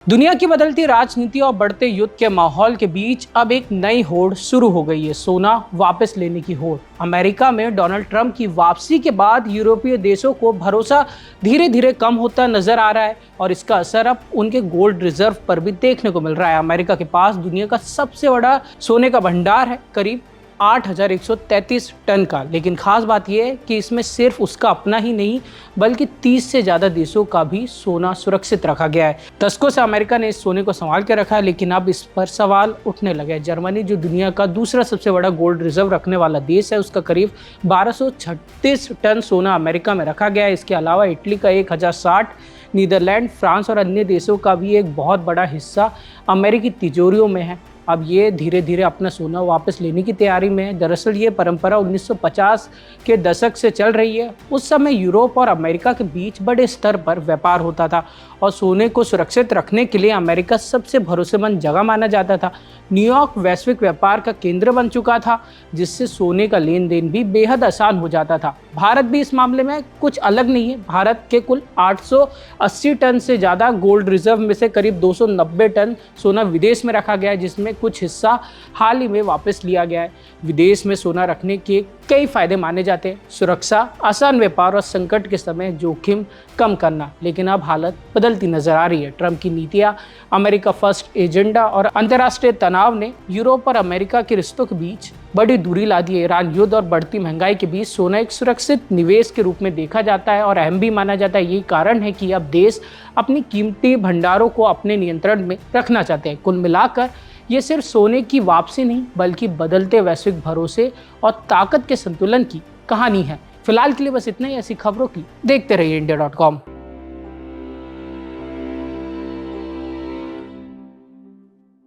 दुनिया की बदलती राजनीति और बढ़ते युद्ध के माहौल के बीच अब एक नई होड़ शुरू हो गई है, सोना वापस लेने की होड़। अमेरिका में डोनाल्ड ट्रंप की वापसी के बाद यूरोपीय देशों को भरोसा धीरे धीरे कम होता नजर आ रहा है और इसका असर अब उनके गोल्ड रिजर्व पर भी देखने को मिल रहा है। अमेरिका के पास दुनिया का सबसे बड़ा सोने का भंडार है, करीब 8,133 टन का। लेकिन खास बात यह है कि इसमें सिर्फ उसका अपना ही नहीं बल्कि 30 से ज़्यादा देशों का भी सोना सुरक्षित रखा गया है। दशकों से अमेरिका ने इस सोने को संभाल के रखा है, लेकिन अब इस पर सवाल उठने लगे हैं। जर्मनी, जो दुनिया का दूसरा सबसे बड़ा गोल्ड रिजर्व रखने वाला देश है, उसका करीब 1236 टन सोना अमेरिका में रखा गया है। इसके अलावा इटली का 1060, नीदरलैंड, फ्रांस और अन्य देशों का भी एक बहुत बड़ा हिस्सा अमेरिकी तिजोरियों में है। अब ये धीरे धीरे अपना सोना वापस लेने की तैयारी में है। दरअसल ये परंपरा 1950 के दशक से चल रही है। उस समय यूरोप और अमेरिका के बीच बड़े स्तर पर व्यापार होता था और सोने को सुरक्षित रखने के लिए अमेरिका सबसे भरोसेमंद जगह माना जाता था। न्यूयॉर्क वैश्विक व्यापार का केंद्र बन चुका था, जिससे सोने का लेन देन भी बेहद आसान हो जाता था। भारत भी इस मामले में कुछ अलग नहीं है। भारत के कुल 880 टन से ज़्यादा गोल्ड रिजर्व में से करीब 290 टन सोना विदेश में रखा गया है, जिसमें कुछ हिस्सा हाल ही में वापस लिया गया है। विदेश में सोना रखने के कई फायदे माने जाते हैं: सुरक्षा, आसान व्यापार और संकट के समय जोखिम कम करना। लेकिन अब हालत बदलती नजर आ रही है। ट्रंप की नीतियां, अमेरिका फर्स्ट एजेंडा और अंतर्राष्ट्रीय तनाव ने यूरोप और अमेरिका के रिश्तों के बीच बड़ी दूरी ला दी है। ईरान युद्ध और बढ़ती महंगाई के बीच सोना एक सुरक्षित निवेश के रूप में देखा जाता है और अहम भी माना जाता है। यही कारण है कि अब देश अपनी कीमती भंडारों को अपने नियंत्रण में रखना चाहते हैं। कुल मिलाकर ये सिर्फ सोने की वापसी नहीं बल्कि बदलते वैश्विक भरोसे और ताकत के संतुलन की कहानी है। फिलहाल के लिए बस इतना ही। ऐसी खबरों की देखते रहिए India.com।